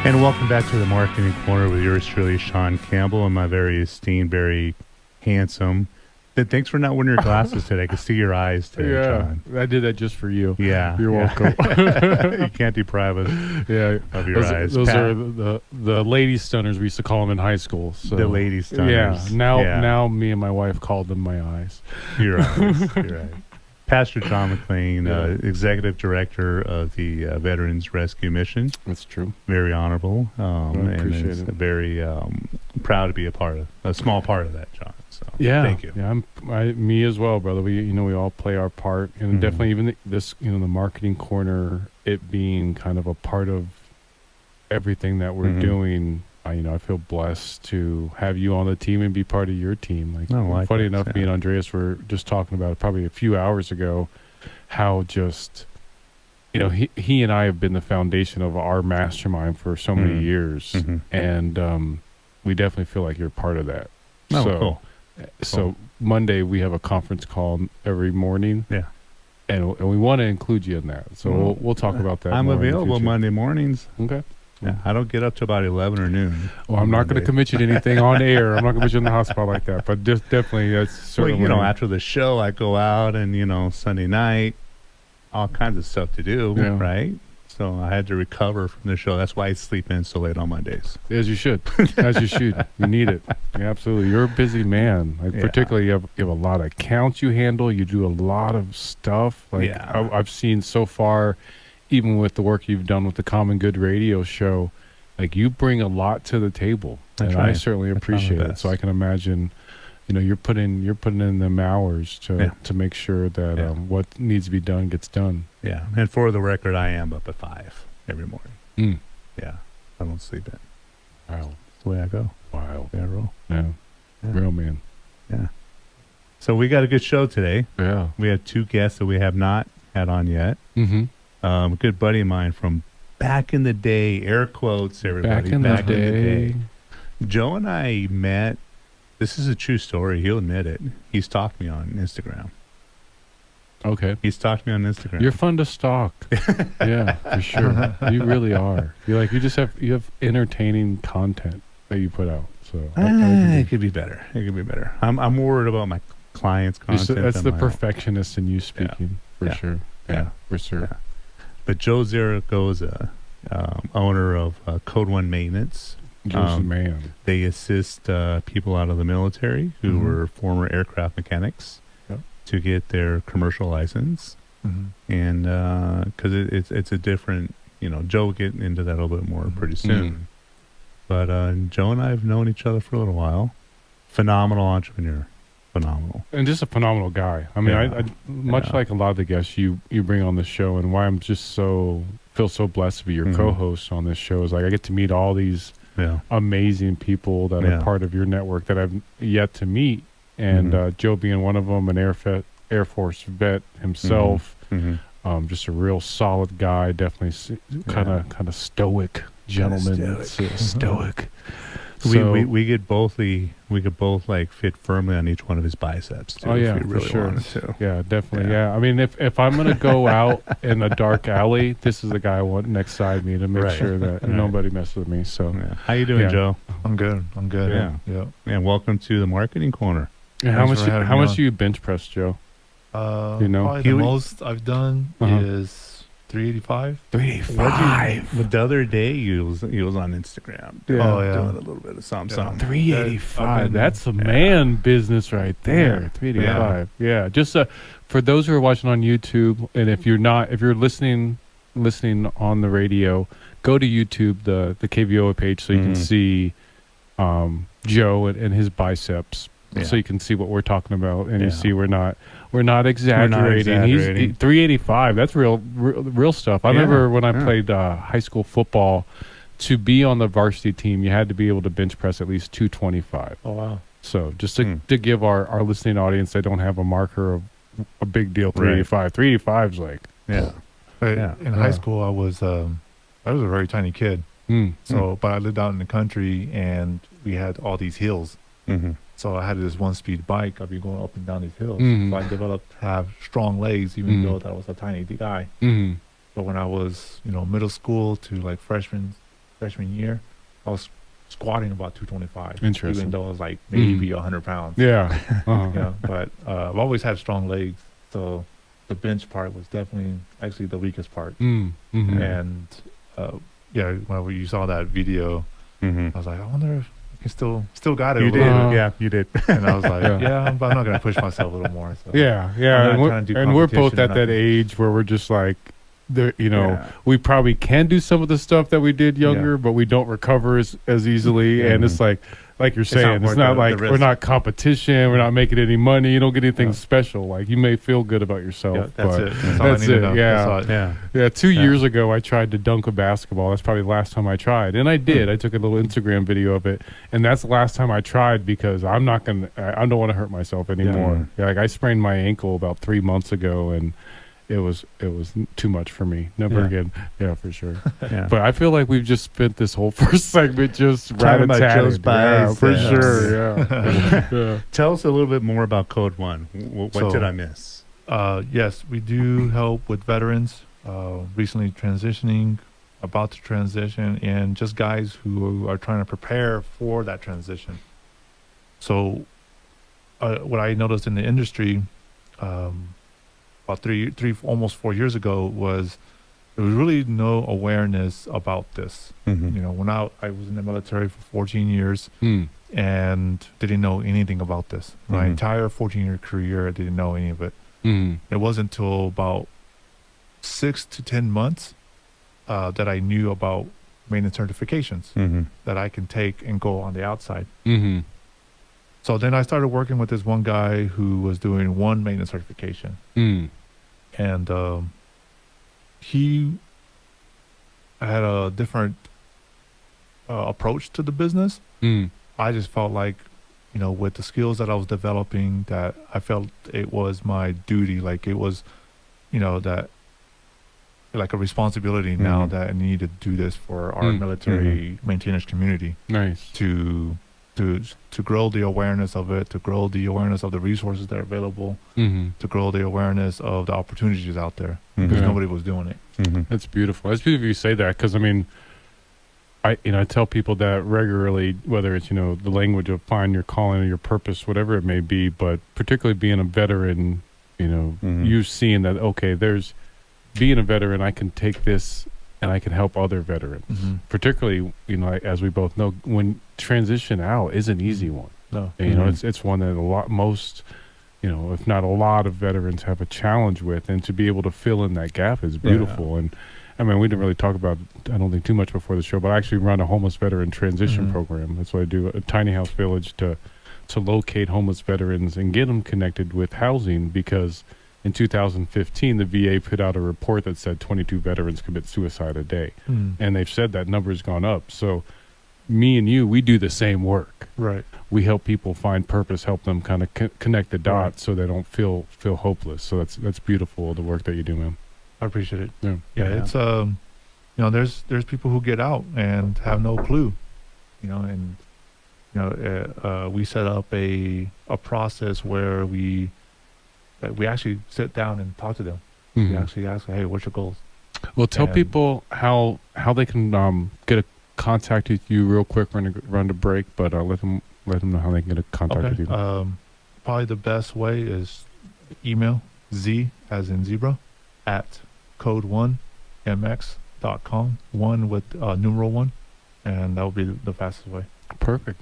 And welcome back to the Marketing Corner with yours truly, Sean Campbell, and my very esteemed, very handsome. Thanks for not wearing your glasses today. I can see your eyes today, Sean. I did that just for you. Yeah. You're welcome. You can't deprive us of your eyes. Those are the lady stunners we used to call them in high school. So. The lady stunners. Now me and my wife called them my eyes. You're right. You're right. Pastor John McLean, Executive Director of the Veterans Rescue Mission. That's true. Very honorable. I appreciate it. Very proud to be a small part of that, John. So thank you. Yeah, me as well, brother. We all play our part, and definitely even the Marketing Corner, it being kind of a part of everything that we're doing. I feel blessed to have you on the team and be part of your team. Funny enough, me and Andreas were just talking about it probably a few hours ago, how just, he and I have been the foundation of our mastermind for so many years. And we definitely feel like you're part of that. Cool. So Monday we have a conference call every morning. Yeah. And we want to include you in that. So we'll talk about that. I'm available Monday mornings. Okay. Yeah, I don't get up to about 11 or noon. Well, I'm not going to commit you to anything on air. I'm not going to put you in the hospital like that. But just definitely, that's certainly. Well, after the show, I go out and, Sunday night, all kinds of stuff to do, right? So I had to recover from the show. That's why I sleep in so late on Mondays. As you should. As you should. You need it. Yeah, absolutely. You're a busy man. Particularly, you have a lot of accounts you handle. You do a lot of stuff. I've seen so far, even with the work you've done with the Common Good radio show, you bring a lot to the table, I certainly appreciate it. So I can imagine, you're putting in them hours to make sure that what needs to be done gets done. Yeah, and for the record, I am up at 5 every morning. Yeah, I don't sleep in. Wow, that's the way I go. Wow, I roll. Yeah, real man. Yeah. So we got a good show today. Yeah, we have 2 guests that we have not had on yet. A good buddy of mine from back in the day, air quotes, everybody. Back in the day. Joe and I met. This is a true story. He'll admit it. He stalked me on Instagram. Okay. He stalked me on Instagram. You're fun to stalk. Yeah, for sure. You really are. You have entertaining content that you put out. So it could be better. It could be better. I'm worried about my clients' content. That's the perfectionist in you speaking, for sure. Yeah, for sure. Yeah. But Joe Zaragoza, owner of Code One Maintenance, Joe's man. They assist people out of the military who were former aircraft mechanics to get their commercial license, and because it's a different, Joe will get into that a little bit more pretty soon. But Joe and I have known each other for a little while. Phenomenal entrepreneur. Phenomenal. And just a phenomenal guy. I mean, I much like a lot of the guests you bring on the show, and why I'm just feel so blessed to be your co-host on this show is I get to meet all these amazing people that are part of your network that I've yet to meet, and Joe being one of them, an Air Force vet himself, just a real solid guy, definitely kind of stoic gentleman, stoic. So we could both fit firmly on each one of his biceps too. Oh yeah, if we really for sure. Wanted to. Yeah, definitely. Yeah. I mean, if I'm gonna go out in a dark alley, this is the guy I want next side me to make sure that nobody messes with me. So, how you doing, Joe? I'm good. Yeah. And welcome to the Marketing Corner. Yeah, how much do you bench press, Joe? Probably the most I've done is 385. 385. But the other day he was on Instagram. Doing a little bit of something. 385. That's a man business right there. 385. Yeah. Just for those who are watching on YouTube, and if you're listening on the radio, go to YouTube, the KVOA page, so you can see Joe and his biceps. So you can see what we're talking about, and you see we're not exaggerating. He's 385. That's real stuff. I remember when I played high school football, to be on the varsity team, you had to be able to bench press at least 225. Oh wow! So just to give our listening audience, they don't have a marker of a big deal. 385. 385 is like In high school, I was a very tiny kid. But I lived out in the country, and we had all these hills. So I had this 1-speed bike. I'd be going up and down these hills. So I developed to have strong legs, even though that I was a tiny guy. But when I was, middle school to like freshman, freshman year, I was squatting about 225. Interesting. Even though I was like maybe 100 pounds. Yeah. You know, but I've always had strong legs, so the bench part was definitely actually the weakest part. And yeah, when you saw that video, I was like, I wonder if I can still got it. You did, yeah, you did. And I was like, yeah, but I'm not gonna push myself a little more. So. Yeah. And we're both at that age where we're just like, there, you know, we probably can do some of the stuff that we did younger, but we don't recover as easily. And it's like you're saying, it's not like we're not competition. We're not making any money. You don't get anything special. Like, you may feel good about yourself. That's but it. That's it. Yeah. 2 years ago, I tried to dunk a basketball. That's probably the last time I tried. And I did. I took a little Instagram video of it. And that's the last time I tried because I don't want to hurt myself anymore. Yeah, like I sprained my ankle about 3 months ago, and it was too much for me. Never again. Yeah, for sure. But I feel like we've just spent this whole first segment just talking about Joe's bias. Yeah, for sure. Yeah. Tell us a little bit more about Code One. What did I miss? Yes, we do help with veterans recently transitioning, about to transition, and just guys who are trying to prepare for that transition. So what I noticed in the industry about almost 4 years ago was there was really no awareness about this. You know, when I was in the military for 14 years and didn't know anything about this. My entire 14-year career, I didn't know any of it. It wasn't until about 6 to 10 months that I knew about maintenance certifications that I can take and go on the outside. So then I started working with this one guy who was doing one maintenance certification. And he had a different approach to the business. I just felt like, you know, with the skills that I was developing, that I felt it was my duty, like it was, you know, that like a responsibility now that I need to do this for our military maintainers community. Nice. To grow the awareness of it, to grow the awareness of the resources that are available, to grow the awareness of the opportunities out there, because nobody was doing it. That's beautiful. That's beautiful you say that, because I mean, I tell people that regularly, whether it's, you know, the language of find your calling or your purpose, whatever it may be, but particularly being a veteran, you know, you seeing that, okay, being a veteran, I can take this and I can help other veterans. Particularly, you know, as we both know, when transition out is an easy one. No. And, you know, it's one that most, you know, if not a lot of veterans have a challenge with, and to be able to fill in that gap is beautiful. And I mean, we didn't really talk about it, I don't think, too much before the show, but I actually run a homeless veteran transition program. That's what I do, a tiny house village to locate homeless veterans and get them connected with housing, because in 2015, the VA put out a report that said 22 veterans commit suicide a day. And they've said that number has gone up. So me and you, we do the same work. Right. We help people find purpose, help them kind of connect the dots so they don't feel hopeless. So that's beautiful, the work that you do, man. I appreciate it. Yeah. It's you know, there's people who get out and have no clue, you know, and you know, we set up a process where we actually sit down and talk to them. We actually ask, hey, what's your goals? Well, tell people how they can get a contact with you real quick. We're gonna run to break, but let them know how they can get a contact with you. Probably the best way is email Z as in zebra at code1mx.com, 1 with numeral 1, and that will be the fastest way. Perfect.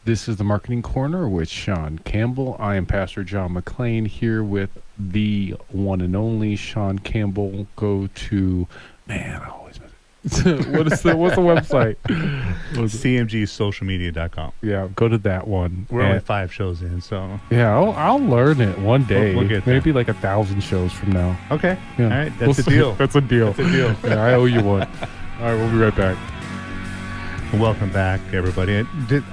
This is the Marketing Corner with Sean Campbell. I am Pastor John McClain here with the one and only Sean Campbell. Go to, man, I always miss it. What's the website? cmgsocialmedia.com. Yeah, go to that one. We're only 5 shows in, so yeah, I'll learn it one day. We'll get maybe like 1,000 shows from now. Okay. Yeah. All right. That's a deal. That's a deal. That's a deal. Yeah, I owe you one. All right, we'll be right back. Welcome back, everybody.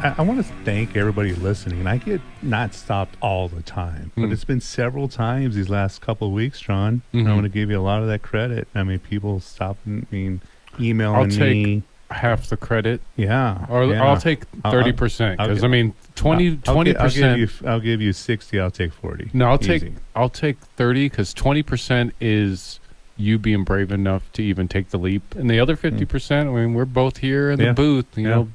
I want to thank everybody listening. I get not stopped all the time, but it's been several times these last couple of weeks, John. I want to give you a lot of that credit. I mean, people stopping, emailing I'll take me. Half the credit. Yeah. Or I'll take 30%. Because, I mean, 20%. I'll give you 60. I'll take 40. No, I'll Easy. take 30, because 20% is you being brave enough to even take the leap, and the other 50%. I mean, we're both here in the booth, you know,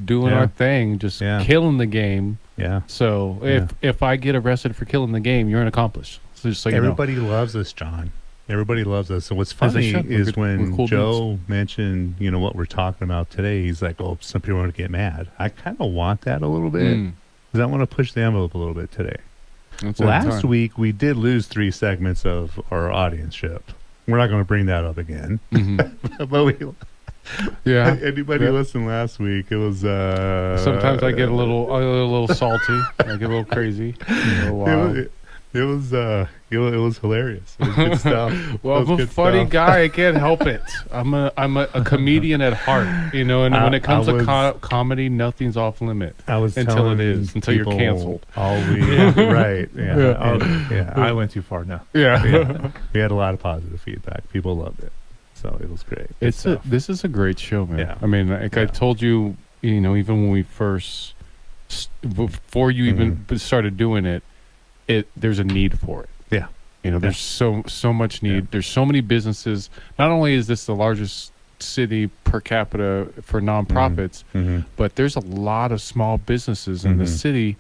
doing our thing, just killing the game. Yeah. So if I get arrested for killing the game, you're an accomplice. So just so everybody loves us, John. Everybody loves us. So what's funny is when cool Joe mentioned, you know, what we're talking about today, he's like, "Oh, some people are going to get mad." I kind of want that a little bit because I want to push the envelope a little bit today. Last week we did lose 3 segments of our audience-ship. We're not going to bring that up again. But we. Yeah. Anybody listen last week? It was. Sometimes I get a little salty. I get a little crazy. It was hilarious. It was good stuff. Well, I'm a funny guy. I can't help it. I'm a comedian at heart, you know. And when it comes to comedy, nothing's off limit. Until you're canceled. Right? I went too far now. Yeah. We had a lot of positive feedback. People loved it, so it was great. This is a great show, man. Yeah. I mean, like I told you, you know, even when we first, before you even started doing it. There's a need for it. Yeah. You know, there's so much need. Yeah. There's so many businesses. Not only is this the largest city per capita for nonprofits, but there's a lot of small businesses in the city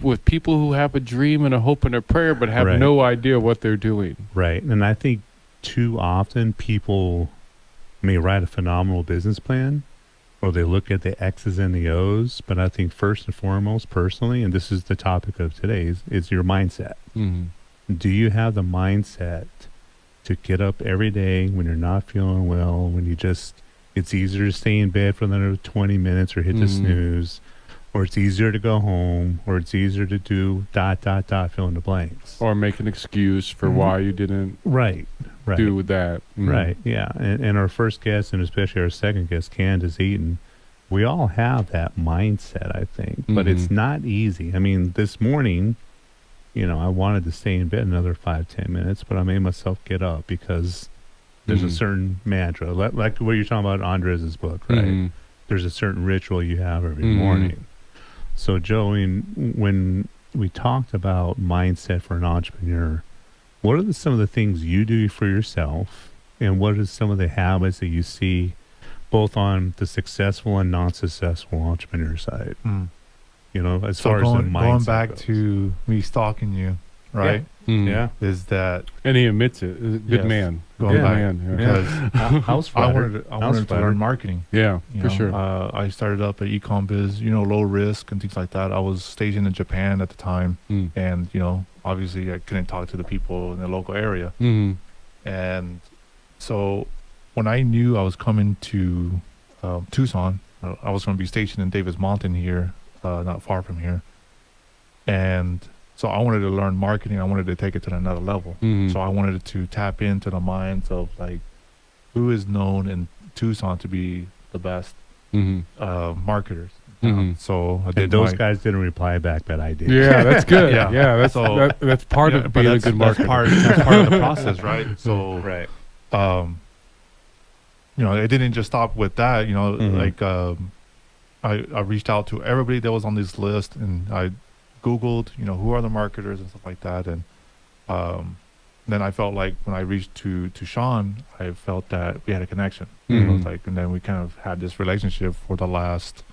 with people who have a dream and a hope and a prayer, but have no idea what they're doing. Right. And I think too often people may write a phenomenal business plan, or they look at the X's and the O's, but I think first and foremost, personally, and this is the topic of today, is your mindset. Do you have the mindset to get up every day when you're not feeling well, when you just, it's easier to stay in bed for another 20 minutes or hit the snooze, or it's easier to go home, or it's easier to do ... fill in the blanks. Or make an excuse for why you didn't do that. Right, yeah. And our first guest, and especially our second guest, Candace Eaton, we all have that mindset, I think. But it's not easy. I mean, this morning, you know, I wanted to stay in bed another 5-10 minutes, but I made myself get up because there's a certain mantra, like what you're talking about in Andres' book, right? There's a certain ritual you have every morning. So, Joe, when we talked about mindset for an entrepreneur, what are some of the things you do for yourself, and what are some of the habits that you see both on the successful and non-successful entrepreneur side? You know, as far as the mindset going back goes. To me stalking you, right? Is that, and he admits it. Good man. Going back, because I wanted to learn marketing. Yeah, for sure. I started up at ecom biz, you know, low risk and things like that. I was stationed in Japan at the time, and you know, obviously I couldn't talk to the people in the local area. And so when I knew I was coming to Tucson, I was going to be stationed in Davis Mountain here, not far from here, and so I wanted to learn marketing. I wanted to take it to another level. So I wanted to tap into the minds of like who is known in Tucson to be the best marketers. So I did. And those guys didn't reply back, but I did. Yeah, that's good. That's part of being a good marketer. That's part of the process, right? So you know, it didn't just stop with that. You know, like I reached out to everybody that was on this list, and I Googled, you know, who are the marketers and stuff like that. And then I felt like when I reached to Sean, I felt that we had a connection. You know, like, and then we kind of had this relationship for the last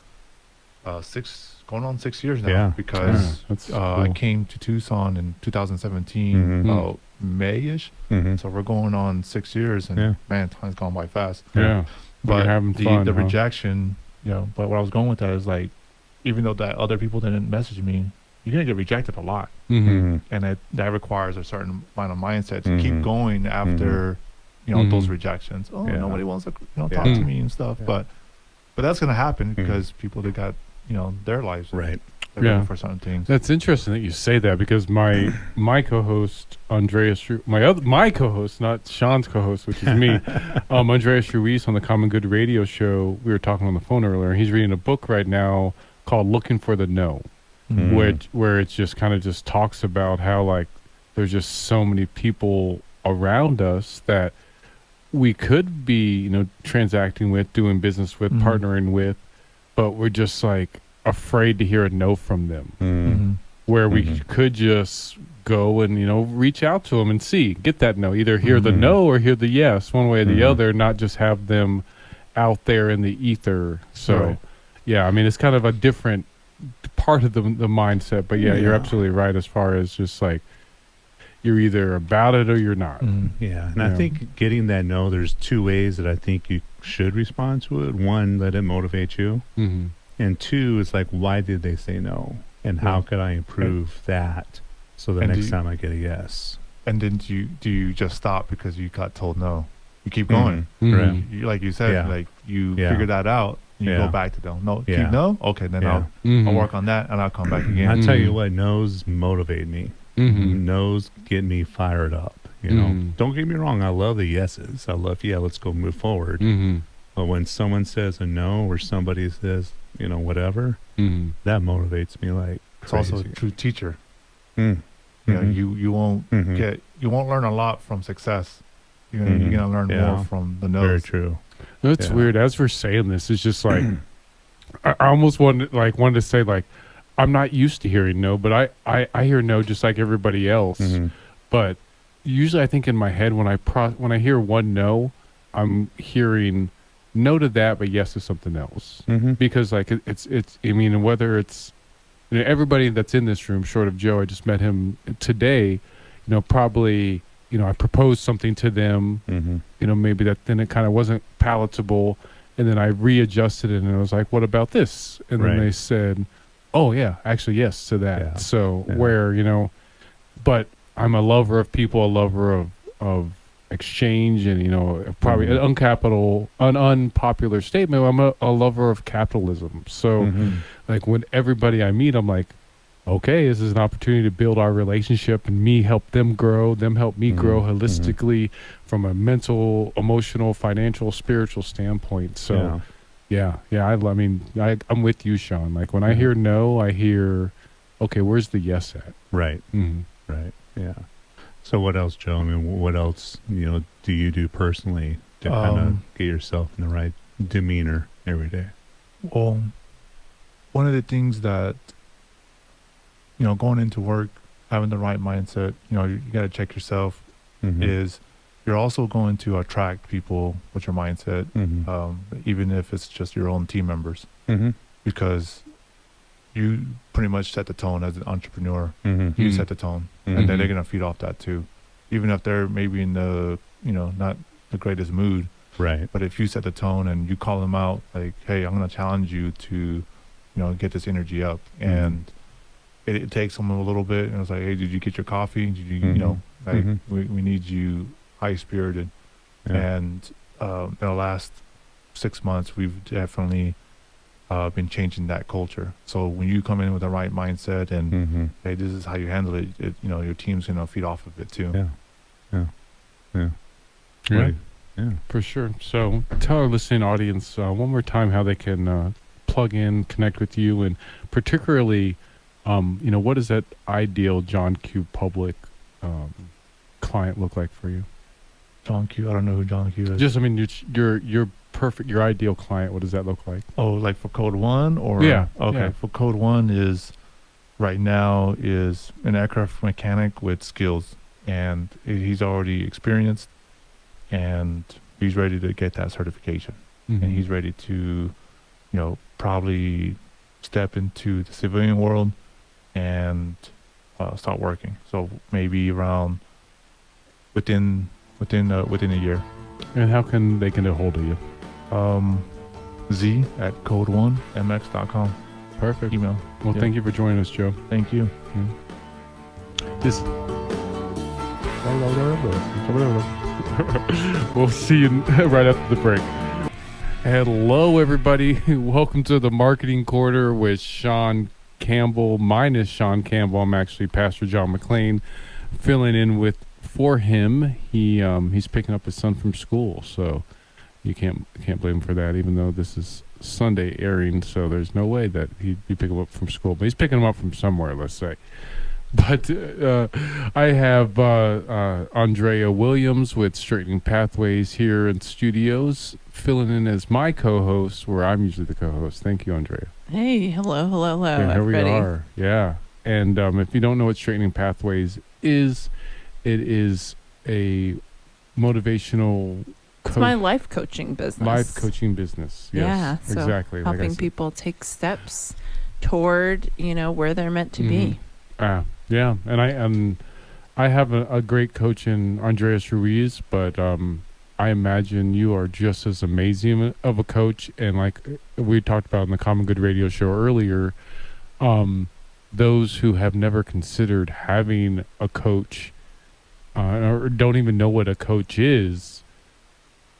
going on 6 years now. Because cool. I came to Tucson in 2017, about May-ish. So we're going on 6 years, and man, time's gone by fast. But the rejection, you know, but what I was going with that is like, even though that other people didn't message me, you're going to get rejected a lot. And that requires a certain amount of mindset to keep going after, you know, those rejections. Oh, nobody wants to, you know, talk to me and stuff. But that's going to happen because people that got, you know, their lives. Right. For certain things. That's interesting that you say that, because my co-host Andreas, my co-host, not Sean's co-host, which is me, Andreas Ruiz on the Common Good Radio Show. We were talking on the phone earlier. He's reading a book right now called "Looking for the No," where it just kind of just talks about how like there's just so many people around us that we could be, you know, transacting with, doing business with, partnering with, but we're just like afraid to hear a no from them, where we could just go and, reach out to them and get that no. Either hear the no or hear the yes, one way or the other, not just have them out there in the ether. So, yeah, I mean, it's kind of a different part of the mindset. But, yeah, you're absolutely right as far as just like you're either about it or you're not. Yeah, and I think getting that no, there's two ways that I think you should respond to it. One, let it motivate you. And two, it's like, why did they say no? And how could I improve that so the next time I get a yes? And then do you just stop because you got told no? You keep going. Right. Like you said, like you figure that out. You go back to them. No, keep no? Okay, then I'll work on that and I'll come back again. I'll tell you what, no's motivate me. No's get me fired up. Don't get me wrong. I love the yeses. I love, let's go move forward. But when someone says a no or somebody says, whatever, that motivates me like crazy. It's also a true teacher. You won't learn a lot from success. You're gonna learn more from the no's. Very true. It's weird. As we're saying this, it's just like I almost wanted to say like I'm not used to hearing no, but I hear no just like everybody else. But usually I think in my head when I hear one no, I'm hearing no to that, but yes to something else. Because like it's I mean, whether it's everybody that's in this room, short of Joe, I just met him today, probably, I proposed something to them, maybe that then it kind of wasn't palatable. And then I readjusted it and I was like, what about this? And then they said, oh yeah, actually, yes to that. Yeah. So where, but I'm a lover of people, a lover of exchange, and probably an unpopular statement. I'm a lover of capitalism. So like when everybody I meet, I'm like, okay, this is an opportunity to build our relationship and me help them grow, them help me grow holistically from a mental, emotional, financial, spiritual standpoint. So I'm with you, Sean. Like when I hear no, I hear, okay, where's the yes at? Right. Right. Yeah. So what else, Joe? I mean, what else, do you do personally to kind of get yourself in the right demeanor every day? Well, one of the things that, going into work, having the right mindset, you got to check yourself, is you're also going to attract people with your mindset, even if it's just your own team members, because you pretty much set the tone as an entrepreneur. You set the tone, and then they're going to feed off that too, even if they're maybe in the, not the greatest mood. Right. But if you set the tone and you call them out, like, hey, I'm going to challenge you to, get this energy up. And it takes them a little bit. And it's like, hey, did you get your coffee? Did you, we need you high-spirited. And in the last 6 months, we've definitely been changing that culture. So when you come in with the right mindset and hey, this is how you handle it, your team's gonna feed off of it too. Right. Yeah, for sure. So tell our listening audience one more time how they can plug in, connect with you, and particularly, what does that ideal John Q. Public client look like for you? John Q. I don't know who John Q. is. Just, I mean, your perfect, your ideal client. What does that look like? Oh, like for Code One, or okay. For Code One is right now is an aircraft mechanic with skills, and he's already experienced, and he's ready to get that certification, and he's ready to, probably step into the civilian world and start working. So maybe around within a year. And how can they get a hold of you? z@code1mx.com. Perfect. Email. Well, thank you for joining us, Joe. Thank you. This. We'll see you right after the break. Hello, everybody. Welcome to the Marketing Quarter with Sean Campbell. Minus Sean Campbell. I'm actually Pastor John McClain, filling in for him. He's picking up his son from school, so you can't blame him for that. Even though this is Sunday airing, so there's no way that he'd be picking him up from school. But he's picking him up from somewhere, let's say. But I have Andrea Williams with Straightening Pathways here in studios, filling in as my co-host, where I'm usually the co-host. Thank you, Andrea. Hey, hello, and here everybody. we are. Yeah. And if you don't know what Straightening Pathways is a motivational it's my life coaching business. Life coaching business. Yes, yeah, so exactly. Helping people take steps toward, where they're meant to be. Yeah. And I have a great coach in Andreas Ruiz, but I imagine you are just as amazing of a coach. And like we talked about in the Common Good Radio show earlier, those who have never considered having a coach or don't even know what a coach is,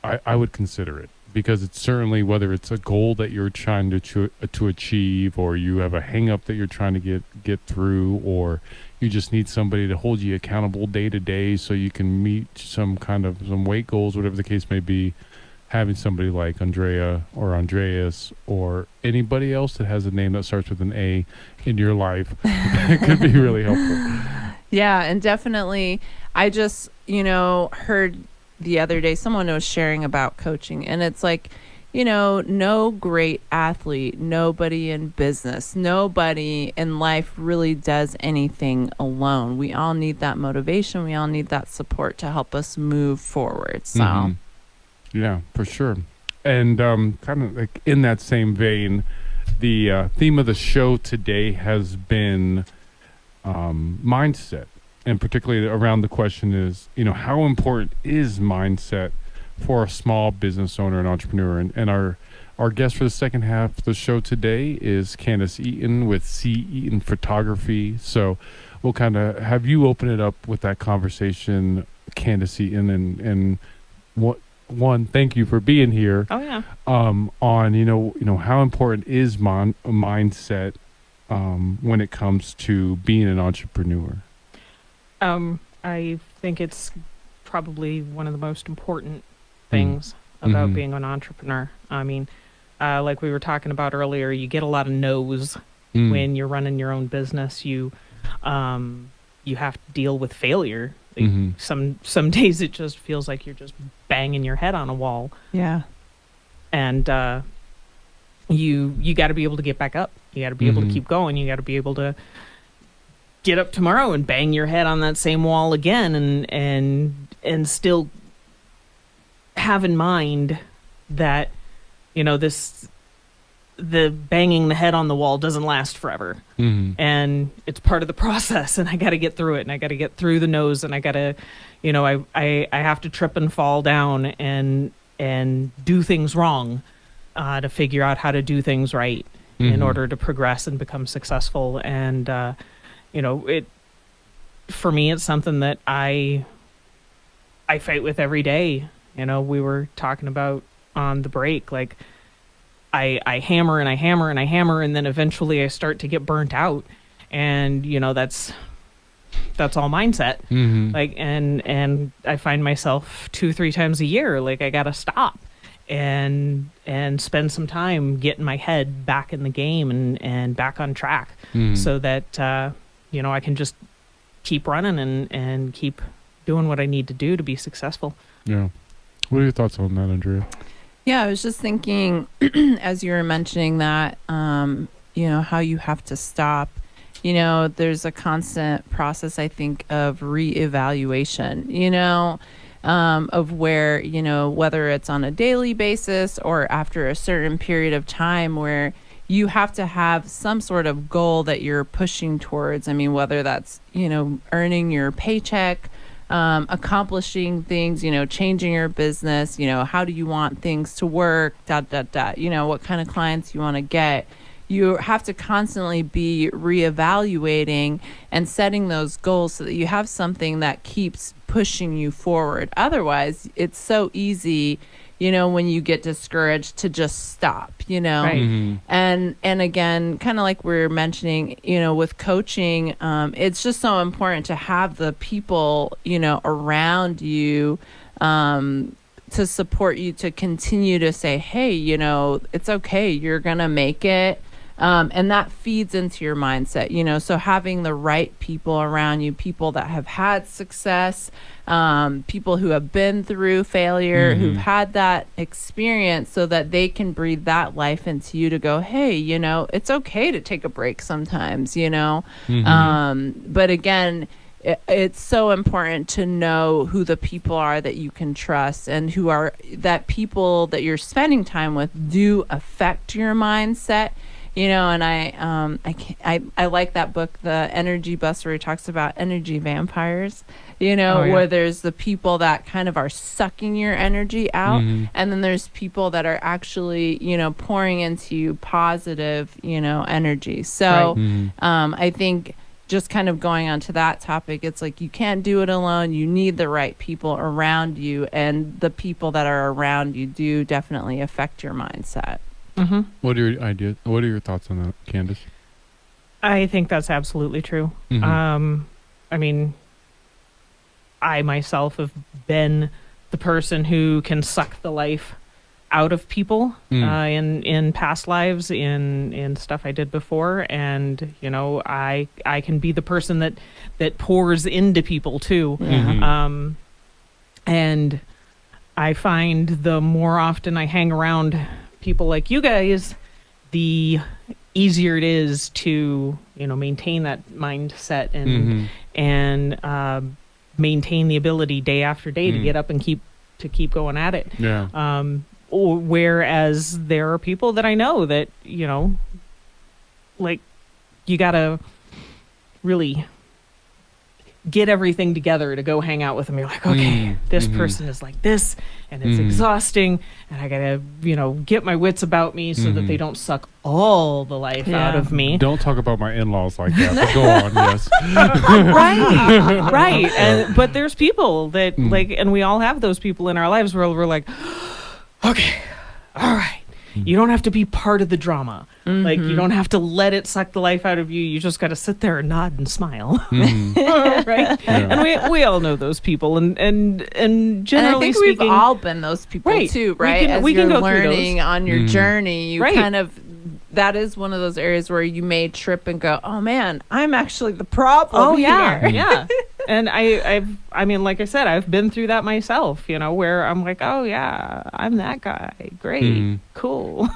I would consider it, because it's certainly, whether it's a goal that you're trying to achieve, or you have a hang up that you're trying to get through, or you just need somebody to hold you accountable day to day so you can meet some weight goals, whatever the case may be. Having somebody like Andrea or Andreas or anybody else that has a name that starts with an A in your life could be really helpful. Yeah, and definitely, I just, heard the other day someone was sharing about coaching, and it's like, no great athlete, nobody in business, nobody in life really does anything alone. We all need that motivation. We all need that support to help us move forward. So, yeah, for sure. And kind of like in that same vein, the theme of the show today has been mindset. And particularly around the question is, how important is mindset for a small business owner and entrepreneur? And our guest for the second half of the show today is Candace Eaton with C. Eaton Photography. So we'll kind of have you open it up with that conversation, Candace Eaton, and one, thank you for being here. Oh yeah. On how important is mindset when it comes to being an entrepreneur? I think it's probably one of the most important things about being an entrepreneur. I mean, like we were talking about earlier, you get a lot of no's when you're running your own business. You have to deal with failure. Like some days it just feels like you're just banging your head on a wall. Yeah. And you got to be able to get back up. You got to be able to keep going. You got to be able to get up tomorrow and bang your head on that same wall again, and still have in mind that the banging the head on the wall doesn't last forever, and it's part of the process, and I got to get through it, and I got to get through the nose, and I got to I have to trip and fall down and do things wrong to figure out how to do things right in order to progress and become successful. And for me, it's something that I fight with every day. We were talking about on the break, like I hammer and I hammer and I hammer, and then eventually I start to get burnt out. And, that's all mindset. Like, and I find myself 2-3 times a year, like I got to stop and spend some time getting my head back in the game and back on track, so that, I can just keep running and keep doing what I need to do to be successful. Yeah. What are your thoughts on that, Andrea? Yeah, I was just thinking, as you were mentioning that, how you have to stop. There's a constant process, I think, of reevaluation, of where, whether it's on a daily basis or after a certain period of time, where you have to have some sort of goal that you're pushing towards. I mean, whether that's, earning your paycheck, accomplishing things, changing your business, how do you want things to work, what kind of clients you want to get. You have to constantly be reevaluating and setting those goals so that you have something that keeps pushing you forward. Otherwise, it's so easy, when you get discouraged, to just stop, Right. And again, kind of like we were mentioning, with coaching, it's just so important to have the people, around you, to support you, to continue to say, hey, it's okay, you're going to make it. And that feeds into your mindset, so having the right people around you, people that have had success, people who have been through failure, who've had that experience, so that they can breathe that life into you to go, hey, it's okay to take a break sometimes, but again, it's so important to know who the people are that you can trust, and who are that people that you're spending time with do affect your mindset. And I like that book, The Energy Bus, where he talks about energy vampires, where there's the people that kind of are sucking your energy out. And then there's people that are actually, pouring into you positive, energy. So I think just kind of going on to that topic, it's like you can't do it alone. You need the right people around you, and the people that are around you do definitely affect your mindset. What are your ideas? What are your thoughts on that, Candace? I think that's absolutely true. I mean, I myself have been the person who can suck the life out of people in past lives, in stuff I did before, and I can be the person that pours into people too. And I find the more often I hang around people like you guys, the easier it is to maintain that mindset and maintain the ability day after day to get up and keep going at it. Whereas there are people that I know that like you gotta really get everything together to go hang out with them. You're like, okay, this person is like this, and it's exhausting, and I gotta, get my wits about me so that they don't suck all the life out of me. Don't talk about my in-laws like that, but go on, yes. Right. But there's people that and we all have those people in our lives where we're like, okay, all right. You don't have to be part of the drama. Like, you don't have to let it suck the life out of you. You just got to sit there and nod and smile. Right? And we all know those people. And generally and I think speaking, we've all been those people too, right? We can you're go learning on your journey, you kind of, that is one of those areas where you may trip and go, oh man, I'm actually the problem here. Yeah. And I mean, like I said, I've been through that myself, where I'm like, oh yeah, I'm that guy. Great. Cool.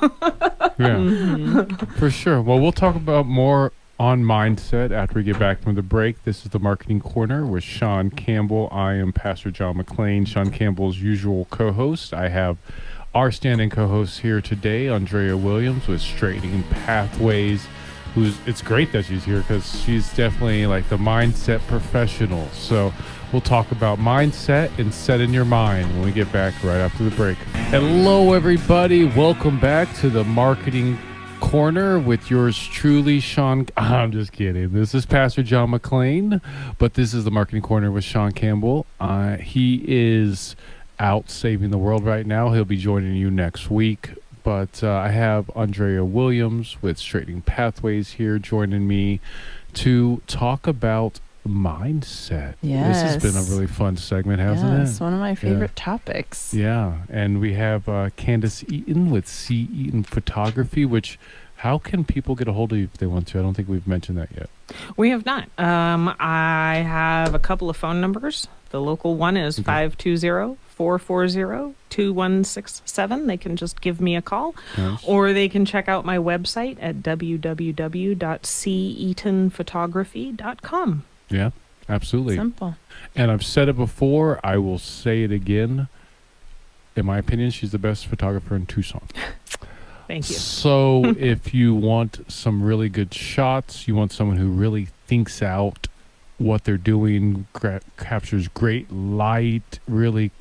For sure. Well, we'll talk about more on mindset after we get back from the break. This is the Marketing Corner with Sean Campbell. I am Pastor John McClain, Sean Campbell's usual co-host. I have our standing co-host here today, Andrea Williams with Straightening Pathways. It's great that she's here because she's definitely like the mindset professional. So we'll talk about mindset and set in your mind when we get back right after the break. Hello, everybody. Welcome back to the Marketing Corner with yours truly, Sean. I'm just kidding. This is Pastor John McClain, but this is the Marketing Corner with Sean Campbell. He is out saving the world right now. He'll be joining you next week. But I have Andrea Williams with Straightening Pathways here joining me to talk about mindset. Yes. This has been a really fun segment, hasn't it? It's one of my favorite topics. Yeah. And we have Candace Eaton with C. Eaton Photography, which how can people get a hold of you if they want to? I don't think we've mentioned that yet. We have not. I have a couple of phone numbers. The local one is 520-440-2167. They can just give me a call. Nice. Or they can check out my website at www.ceatonphotography.com. Yeah, absolutely. Simple. And I've said it before. I will say it again. In my opinion, she's the best photographer in Tucson. Thank you. So if you want some really good shots, you want someone who really thinks out what they're doing, captures great light, really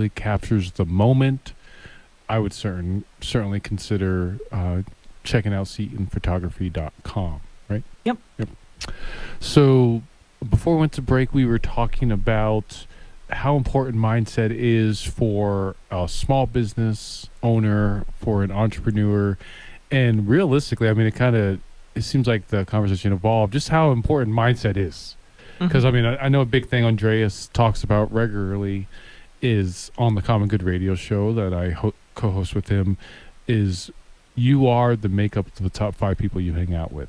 captures the moment, I would certainly consider checking out ceatonphotography.com, right? Yep. So before we went to break, we were talking about how important mindset is for a small business owner, for an entrepreneur, and realistically, I mean, it seems like the conversation evolved, just how important mindset is. Because, I mean, I know a big thing Andreas talks about regularly is on the Common Good radio show that I co-host with him, is you are the makeup of the top 5 people you hang out with.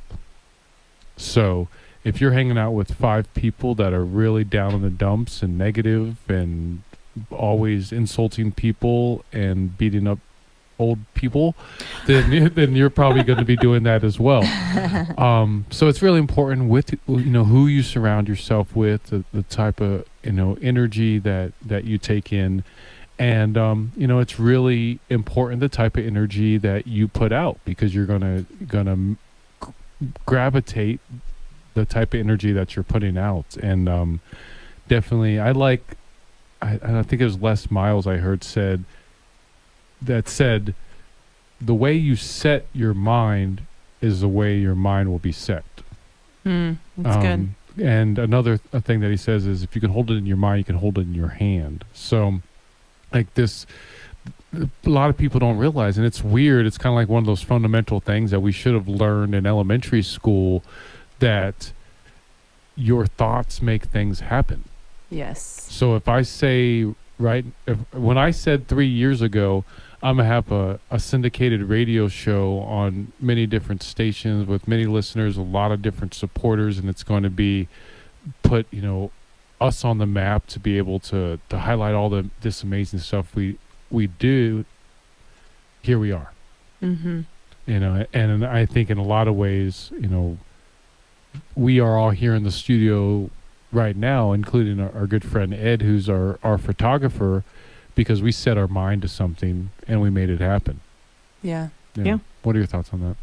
So if you're hanging out with 5 people that are really down in the dumps and negative and always insulting people and beating up old people, then you're probably going to be doing that as well. So it's really important with who you surround yourself with, the type of energy that you take in, and it's really important the type of energy that you put out, because you're gonna gravitate the type of energy that you're putting out. And definitely, I think it was Les Miles I heard said the way you set your mind is the way your mind will be set. That's good. And another thing that he says is, if you can hold it in your mind, you can hold it in your hand. So like this, a lot of people don't realize, and it's weird. It's kind of like one of those fundamental things that we should have learned in elementary school, that your thoughts make things happen. Yes. So if I say, when I said 3 years ago, I'm going to have a syndicated radio show on many different stations with many listeners, a lot of different supporters, and it's going to be put, us on the map to be able to highlight all this amazing stuff we do. Here we are. Mm-hmm. And I think in a lot of ways, we are all here in the studio right now, including our good friend Ed, who's our photographer, because we set our mind to something and we made it happen. Yeah. What are your thoughts on that?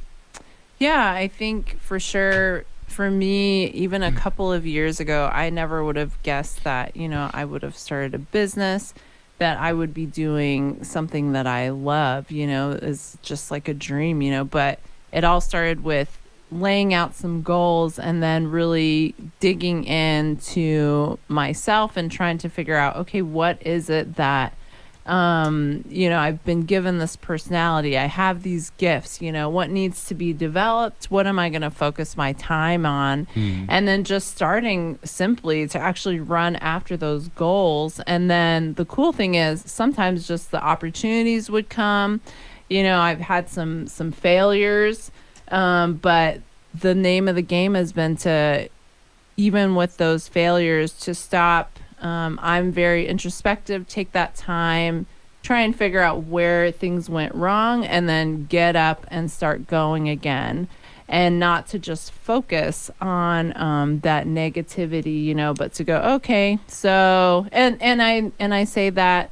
Yeah, I think for sure, for me, even a couple of years ago, I never would have guessed that, I would have started a business, that I would be doing something that I love, is just like a dream, but it all started with laying out some goals and then really digging into myself and trying to figure out, okay, what is it that, I've been given this personality. I have these gifts, what needs to be developed? What am I going to focus my time on? And then just starting simply to actually run after those goals. And then the cool thing is sometimes just the opportunities would come. I've had some failures, but the name of the game has been to, even with those failures, to stop. I'm very introspective, take that time, try and figure out where things went wrong, and then get up and start going again, and not to just focus on that negativity, but to go, okay, so, and I say that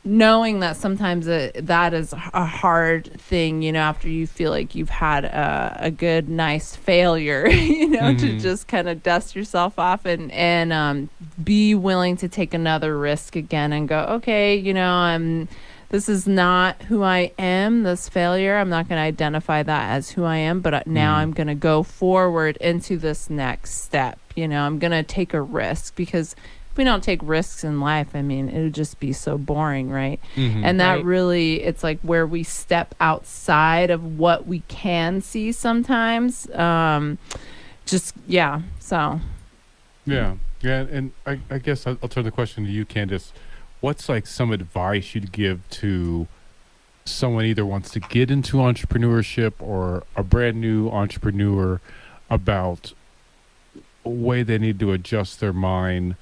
knowing that sometimes that is a hard thing, after you feel like you've had a good, nice failure, to just kind of dust yourself off and be willing to take another risk again and go, okay, this is not who I am, this failure. I'm not going to identify that as who I am, but now I'm going to go forward into this next step. I'm going to take a risk, because if we don't take risks in life, it would just be so boring, right? And that really, it's like where we step outside of what we can see sometimes. So. Yeah, and I guess I'll turn the question to you, Candace. What's like some advice you'd give to someone either wants to get into entrepreneurship or a brand new entrepreneur about a way they need to adjust their mind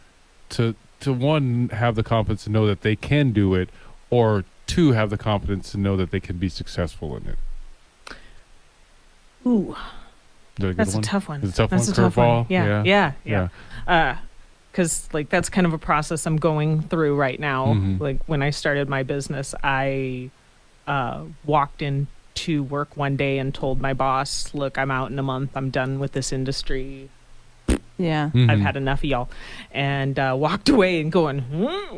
to one, have the confidence to know that they can do it, or two, have the confidence to know that they can be successful in it? Ooh, that's a tough one. That's a tough one. Yeah. Because that's kind of a process I'm going through right now. Like when I started my business, I walked into work one day and told my boss, look, I'm out in a month. I'm done with this industry. Yeah. I've had enough of y'all. And walked away and going,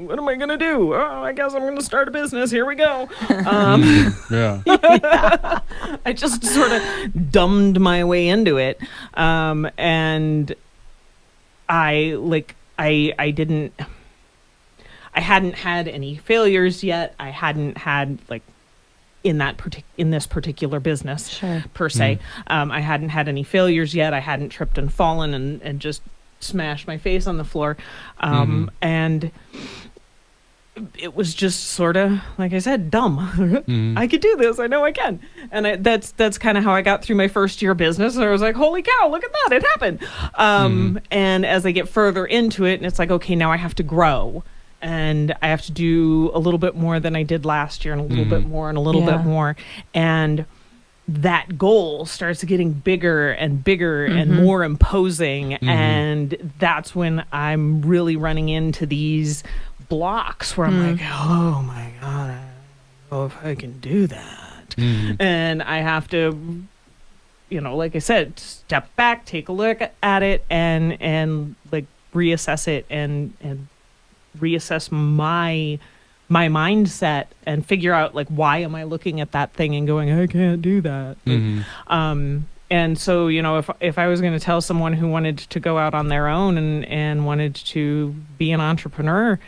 what am I going to do? Oh, I guess I'm going to start a business. Here we go. I just sort of dumbed my way into it. And I hadn't had any failures yet. I hadn't had in this particular business per se. I hadn't had any failures yet. I hadn't tripped and fallen and just smashed my face on the floor. And it was just sort of, like I said, dumb. I could do this. I know I can. And that's kind of how I got through my first year of business. And I was like, holy cow, look at that. It happened. And as I get further into it, and it's like, okay, now I have to grow. and I have to do a little bit more than I did last year, and a little bit more and a little bit more. And that goal starts getting bigger and bigger and more imposing. And that's when I'm really running into these blocks where I'm like, oh my God, I don't know if I can do that. And I have to, you know, like I said, step back, take a look at it, and like reassess it and reassess my mindset and figure out like, why am I looking at that thing and going, I can't do that. And so, you know, if I was going to tell someone who wanted to go out on their own and wanted to be an entrepreneur,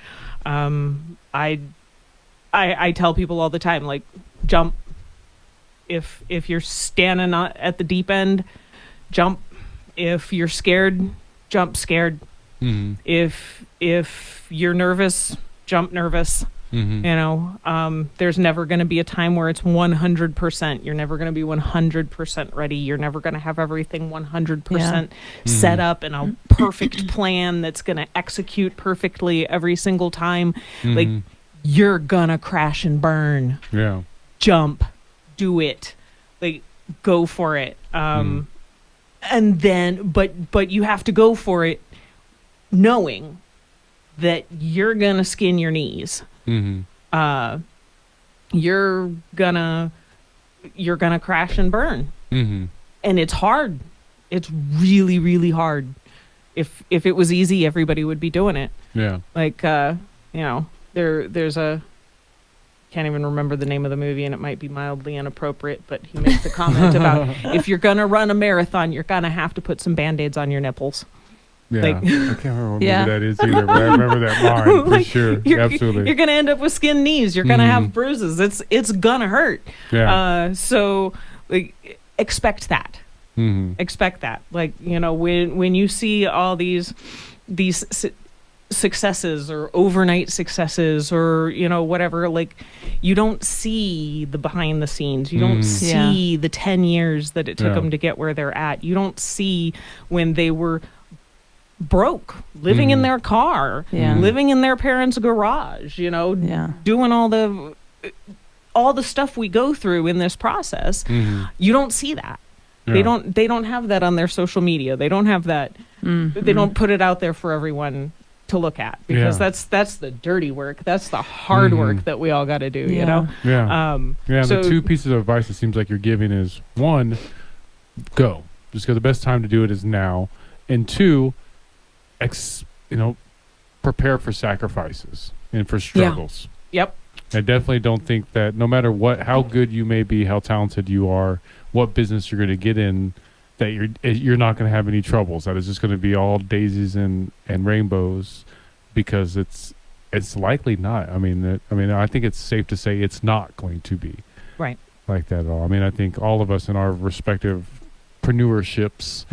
I tell people all the time, like, jump. If you're standing at the deep end, jump. If you're scared, jump scared. If you're nervous, jump nervous. You know, there's never going to be a time where it's 100%. You're never going to be 100% ready. You're never going to have everything 100% set up in a perfect plan that's going to execute perfectly every single time. Like, you're going to crash and burn. Yeah. Jump. Do it. Like, go for it. And then, but you have to go for it knowing that you're going to skin your knees. You're gonna crash and burn. And it's hard. It's really, really hard. If it was easy, everybody would be doing it. Yeah. Like, you know, there's a, can't even remember the name of the movie, and it might be mildly inappropriate, but he makes a comment about if you're gonna run a marathon, you're gonna have to put some Band-Aids on your nipples. Yeah, like, I can't remember what movie that is either, but I remember that line for sure. Absolutely. You're going to end up with skinned knees. You're going to have bruises. It's going to hurt. Yeah. So like, expect that. Expect that. Like, you know, when you see all these successes or overnight successes or, you know, whatever, like, you don't see the behind the scenes. You don't see the 10 years that it took them to get where they're at. You don't see when they were broke, living in their car, living in their parents' garage, you know, doing all the stuff we go through in this process. You don't see that. They don't have that on their social media. They don't have that. They don't put it out there for everyone to look at, because that's the dirty work. That's the hard work that we all got to do, you know? So the two pieces of advice it seems like you're giving is, one, go. Just because the best time to do it is now. And two, prepare for sacrifices and for struggles. Yep. I definitely don't think that no matter how good you may be, how talented you are, what business you're going to get in, that you're not going to have any troubles. That it's just going to be all daisies and rainbows, because it's likely not. I mean, I think it's safe to say it's not going to be right like that at all. I mean, I think all of us in our respective entrepreneurships,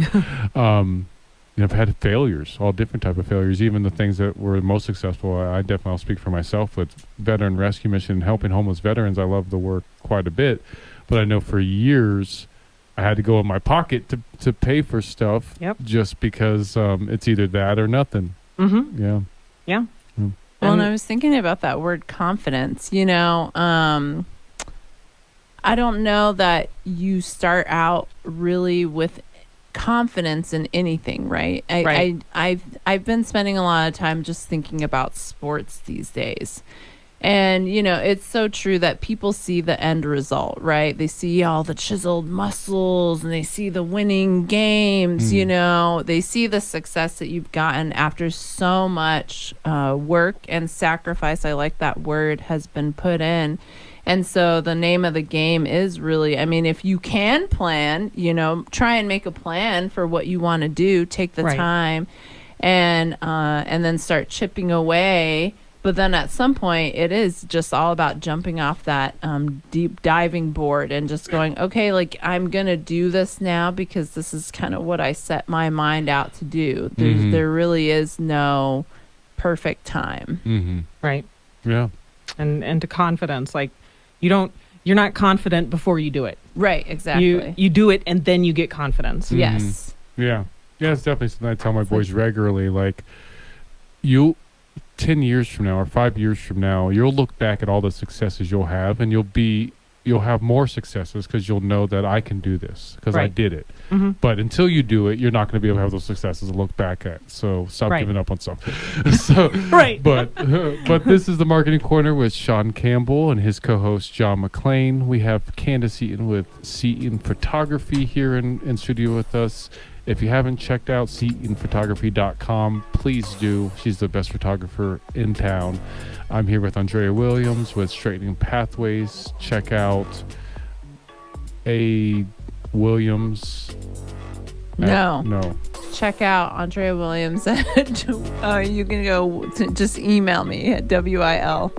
have had failures, all different type of failures. Even the things that were most successful, I definitely, I'll speak for myself with Veteran Rescue Mission, helping homeless veterans. I love the work quite a bit, but I know for years I had to go in my pocket to pay for stuff, just because it's either that or nothing. Well, and I was thinking about that word confidence. You know, I don't know that you start out really with confidence in anything, right? I've been spending a lot of time just thinking about sports these days. And, you know, it's so true that people see the end result, right? They see all the chiseled muscles and they see the winning games, you know, they see the success that you've gotten after so much work and sacrifice. I like that word, has been put in. And so the name of the game is really, I mean, if you can plan, you know, try and make a plan for what you want to do, take the time and then start chipping away. But then at some point, it is just all about jumping off that deep diving board and just going, okay, like, I'm going to do this now because this is kind of what I set my mind out to do. There really is no perfect time. Right. Yeah. And to confidence, like, you're not confident before you do it. Right, exactly. You do it and then you get confidence. Yes. Yeah. Yeah, it's definitely something I tell my boys regularly. Like, 10 years from now or 5 years from now, you'll look back at all the successes you'll have, and you'll have more successes because you'll know that I can do this because I did it. Mm-hmm. But until you do it, you're not going to be able to have those successes to look back at. So stop giving up on something. But this is the Marketing Corner with Sean Campbell and his co-host John McClain. We have Candace Eaton with Seaton Photography here in studio with us. If you haven't checked out SeatonPhotography.com, please do. She's the best photographer in town. I'm here with Andrea Williams with Straightening Pathways. Check out A. Williams. No. Check out Andrea Williams. You can go just email me at WILANDREA.